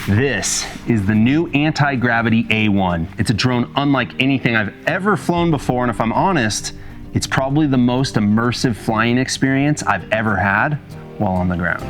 This is the new Antigravity A1. It's a drone unlike anything I've ever flown before, and if I'm honest, it's probably the most immersive flying experience I've ever had while on the ground.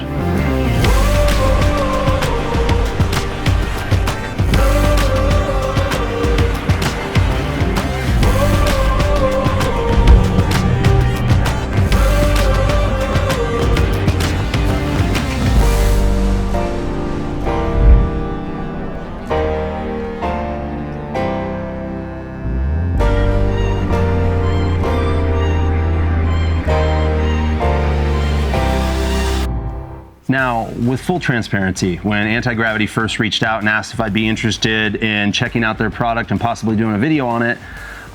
Now, with full transparency, when Antigravity first reached out and asked if I'd be interested in checking out their product and possibly doing a video on it,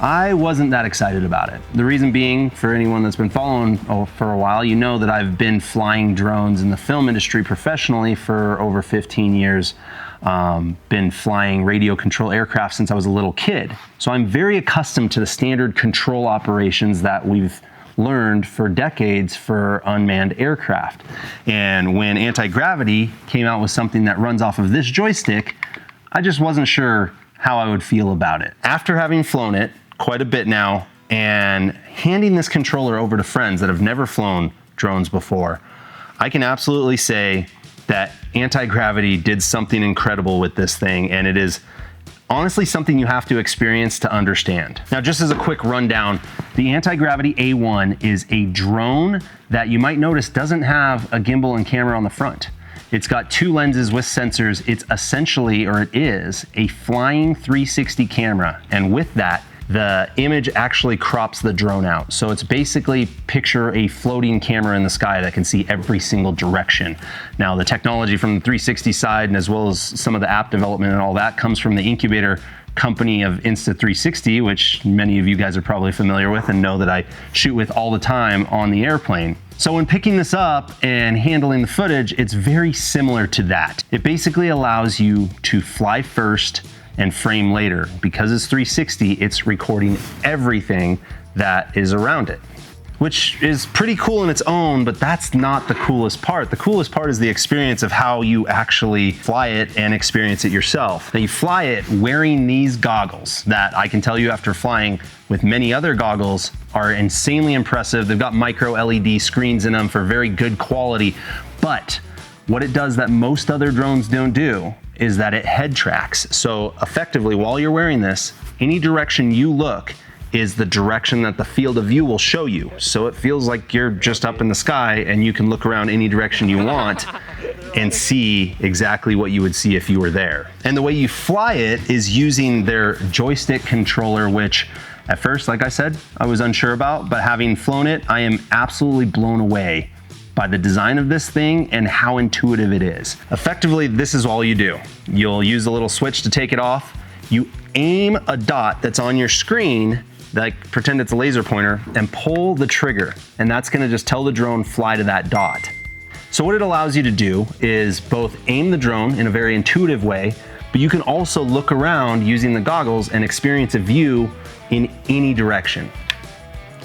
I wasn't that excited about it. The reason being, for anyone that's been following for a while, you know that I've been flying drones in the film industry professionally for over 15 years. Been flying radio control aircraft since I was a little kid. So I'm very accustomed to the standard control operations that we've learned for decades for unmanned aircraft. And when Antigravity came out with something that runs off of this joystick, I just wasn't sure how I would feel about it. After having flown it quite a bit now and handing this controller over to friends that have never flown drones before, I can absolutely say that Antigravity did something incredible with this thing, and it is honestly something you have to experience to understand. Now, just as a quick rundown, the Antigravity A1 is a drone that you might notice doesn't have a gimbal and camera on the front. It's got two lenses with sensors. It's essentially, or it is, a flying 360 camera. And with that, the image actually crops the drone out. So it's basically picture a floating camera in the sky that can see every single direction. Now, the technology from the 360 side, and as well as some of the app development and all that, comes from the incubator company of Insta360, which many of you guys are probably familiar with and know that I shoot with all the time on the airplane. So when picking this up and handling the footage, it's very similar to that. It basically allows you to fly first and frame later. Because it's 360, it's recording everything that is around it, which is pretty cool in its own, but that's not the coolest part. The coolest part is the experience of how you actually fly it and experience it yourself. Now, you fly it wearing these goggles that I can tell you after flying with many other goggles are insanely impressive. They've got micro LED screens in them for very good quality, but what it does that most other drones don't do is that it head tracks. So effectively, while you're wearing this, any direction you look is the direction that the field of view will show you. So it feels like you're just up in the sky and you can look around any direction you want and see exactly what you would see if you were there. And the way you fly it is using their joystick controller, which at first, like I said, I was unsure about, but having flown it, I am absolutely blown away by the design of this thing and how intuitive it is. Effectively, this is all you do. You'll use a little switch to take it off. You aim a dot that's on your screen, like pretend it's a laser pointer, and pull the trigger. And that's gonna just tell the drone fly to that dot. So what it allows you to do is both aim the drone in a very intuitive way, but you can also look around using the goggles and experience a view in any direction.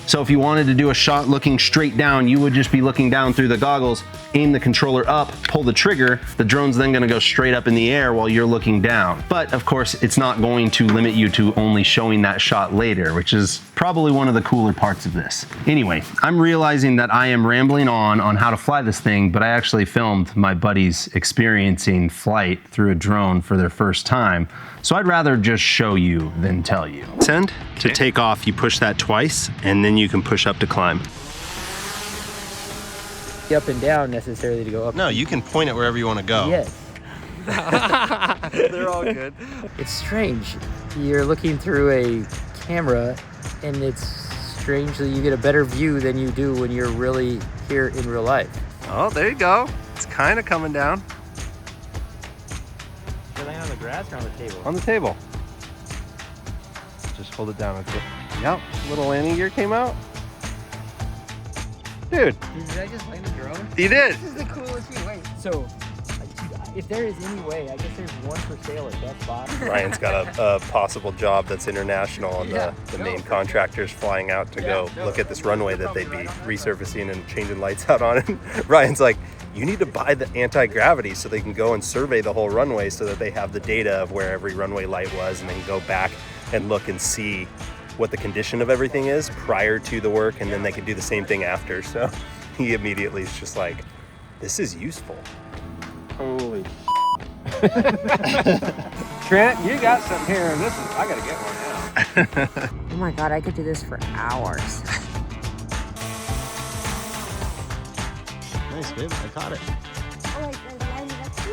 So if you wanted to do a shot looking straight down, you would just be looking down through the goggles, aim the controller up, pull the trigger. The drone's then gonna go straight up in the air while you're looking down. But of course, it's not going to limit you to only showing that shot later, which is probably one of the cooler parts of this. Anyway, I'm realizing that I am rambling on how to fly this thing, but I actually filmed my buddies experiencing flight through a drone for their first time. So I'd rather just show you than tell you. Send. To take off, you push that twice, and then you can push up to climb. Up and down necessarily to go up. No, you can point it wherever you want to go. Yes. They're all good. It's strange. You're looking through a camera, and it's strange that you get a better view than you do when you're really here in real life. Oh, there you go. It's kind of coming down. You're laying on the grass or on the table? On the table. Just hold it down. Yep, little landing gear came out. Dude. Did I just land a drone? You did. This is the coolest thing. Wait, so if there is any way, I guess there's one for sale at Best Buy. Ryan's got a possible job that's international, and the main contractor's flying out to go look at this runway that they'd be resurfacing and changing lights out on. And Ryan's like, you need to buy the anti-gravity so they can go and survey the whole runway so that they have the data of where every runway light was, and they can go back and look and see what the condition of everything is prior to the work, and then they can do the same thing after. So he immediately is just like, this is useful. Holy Trent, you got some here. I gotta get one now. Oh my God, I could do this for hours. Nice, babe. I caught it. Oh, I lined it up to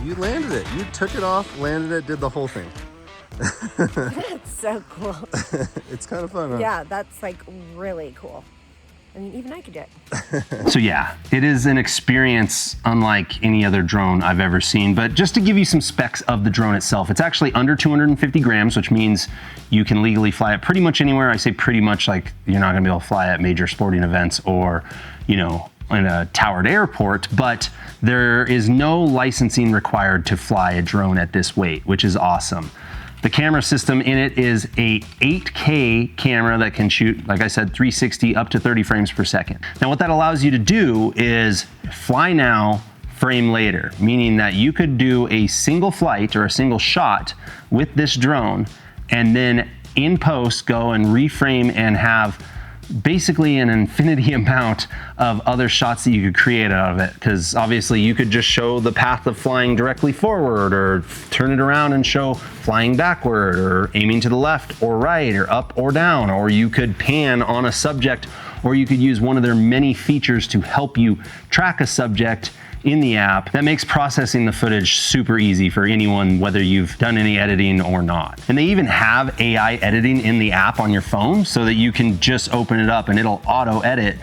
you? You landed it. You took it off, landed it, did the whole thing. That's so cool. It's kind of fun, huh? Yeah, that's like really cool. I mean, even I could do it. So yeah, it is an experience unlike any other drone I've ever seen. But just to give you some specs of the drone itself, it's actually under 250 grams, which means you can legally fly it pretty much anywhere. I say pretty much, like you're not gonna be able to fly at major sporting events or, you know, in a towered airport, but there is no licensing required to fly a drone at this weight, which is awesome. The camera system in it is a 8K camera that can shoot, like I said, 360 up to 30 frames per second. Now what that allows you to do is fly now, frame later, meaning that you could do a single flight or a single shot with this drone and then in post go and reframe and have basically an infinity amount of other shots that you could create out of it, because obviously you could just show the path of flying directly forward or turn it around and show flying backward or aiming to the left or right or up or down, or you could pan on a subject, or you could use one of their many features to help you track a subject in the app. That makes processing the footage super easy for anyone, whether you've done any editing or not. And they even have AI editing in the app on your phone so that you can just open it up and it'll auto edit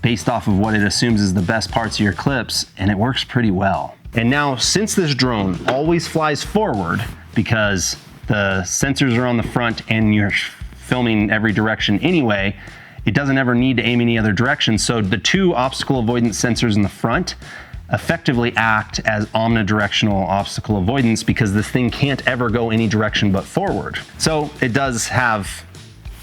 based off of what it assumes is the best parts of your clips, and it works pretty well. And now, since this drone always flies forward because the sensors are on the front and you're filming every direction anyway, it doesn't ever need to aim any other direction. So the two obstacle avoidance sensors in the front effectively act as omnidirectional obstacle avoidance because this thing can't ever go any direction but forward. So it does have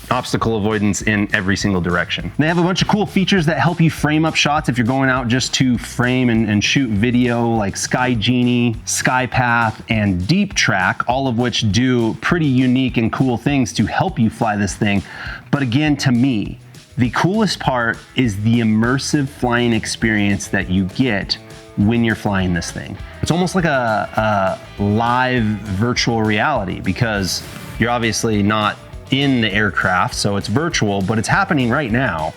obstacle avoidance in every single direction. They have a bunch of cool features that help you frame up shots if you're going out just to frame and shoot video, like Sky Genie, Sky Path, and Deep Track, all of which do pretty unique and cool things to help you fly this thing. But again, to me, the coolest part is the immersive flying experience that you get when you're flying this thing. It's almost like a live virtual reality because you're obviously not in the aircraft, so it's virtual, but it's happening right now.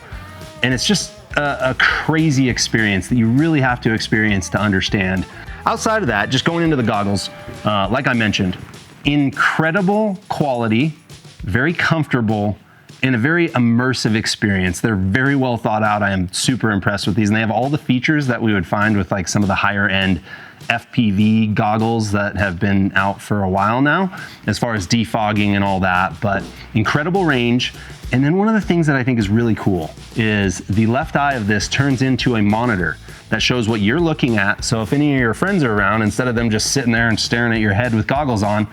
And it's just a crazy experience that you really have to experience to understand. Outside of that, just going into the goggles, like I mentioned, incredible quality, very comfortable, and a very immersive experience. They're very well thought out. I am super impressed with these, and they have all the features that we would find with like some of the higher end FPV goggles that have been out for a while now, as far as defogging and all that, but incredible range. And then one of the things that I think is really cool is the left eye of this turns into a monitor that shows what you're looking at. So if any of your friends are around, instead of them just sitting there and staring at your head with goggles on,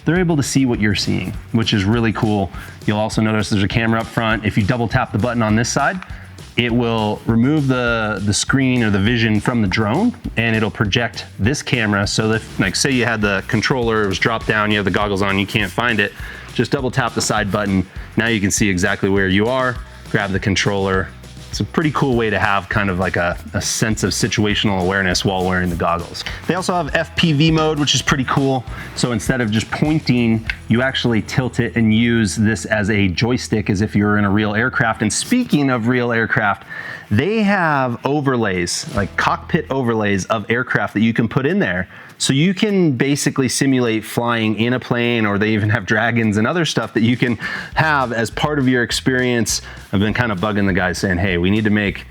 they're able to see what you're seeing, which is really cool. You'll also notice there's a camera up front. If you double tap the button on this side, it will remove the screen or the vision from the drone, and it'll project this camera so that, like, say you had the controller, it was dropped down, you have the goggles on, you can't find it, just double tap the side button. Now you can see exactly where you are, grab the controller. It's a pretty cool way to have kind of like a sense of situational awareness while wearing the goggles. They also have FPV mode, which is pretty cool. So instead of just pointing, you actually tilt it and use this as a joystick as if you were in a real aircraft. And speaking of real aircraft, they have overlays, like cockpit overlays of aircraft that you can put in there. So you can basically simulate flying in a plane, or they even have dragons and other stuff that you can have as part of your experience. I've been kind of bugging the guys saying, hey, we should make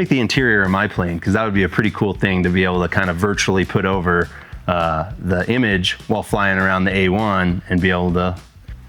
the interior of my plane, because that would be a pretty cool thing to be able to kind of virtually put over the image while flying around the A1 and be able to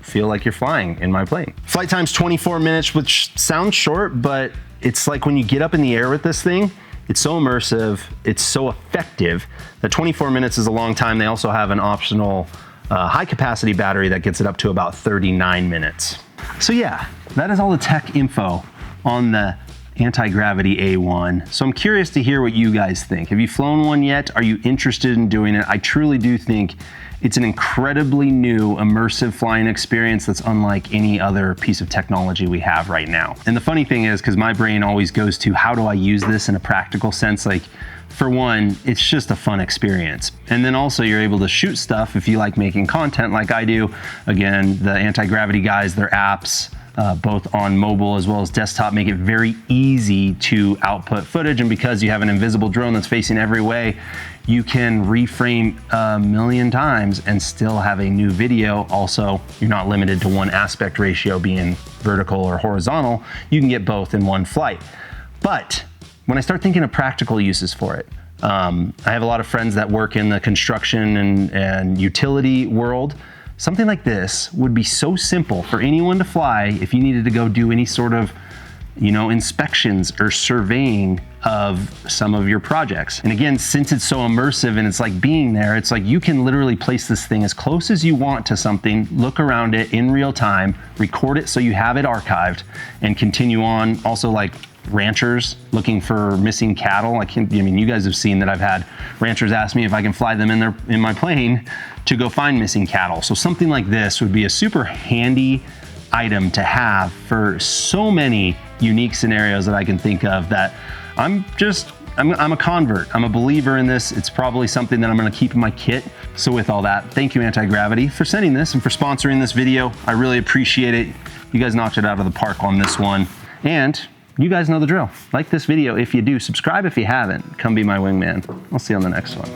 feel like you're flying in my plane. Flight time's 24 minutes, which sounds short, but it's like when you get up in the air with this thing, it's so immersive, it's so effective that 24 minutes is a long time. They also have an optional high capacity battery that gets it up to about 39 minutes. So yeah, that is all the tech info on the Antigravity A1. So I'm curious to hear what you guys think. Have you flown one yet? Are you interested in doing it? I truly do think it's an incredibly new, immersive flying experience that's unlike any other piece of technology we have right now. And the funny thing is, because my brain always goes to, how do I use this in a practical sense? Like, for one, it's just a fun experience. And then also you're able to shoot stuff if you like making content like I do. Again, the Antigravity guys, their apps, both on mobile as well as desktop, make it very easy to output footage. And because you have an invisible drone that's facing every way, you can reframe a million times and still have a new video. Also, you're not limited to one aspect ratio being vertical or horizontal. You can get both in one flight. But when I start thinking of practical uses for it, I have a lot of friends that work in the construction and utility world. Something like this would be so simple for anyone to fly if you needed to go do any sort of, inspections or surveying of some of your projects. And again, since it's so immersive and it's like being there, it's like you can literally place this thing as close as you want to something, look around it in real time, record it so you have it archived, and continue on. Also, like ranchers looking for missing cattle. You guys have seen that I've had ranchers ask me if I can fly them in my plane to go find missing cattle. So something like this would be a super handy item to have for so many unique scenarios that I can think of, that I'm a convert. I'm a believer in this. It's probably something that I'm gonna keep in my kit. So with all that, thank you Antigravity for sending this and for sponsoring this video. I really appreciate it. You guys knocked it out of the park on this one. And you guys know the drill. Like this video if you do, subscribe if you haven't. Come be my wingman. I'll see you on the next one.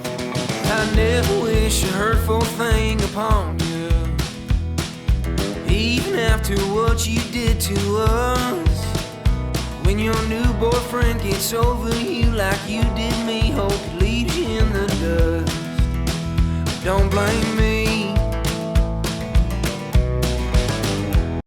I never wish a hurtful thing upon you, even after what you did to us. When your new boyfriend gets over you like you did me, hope he leaves you in the dust. Don't blame me.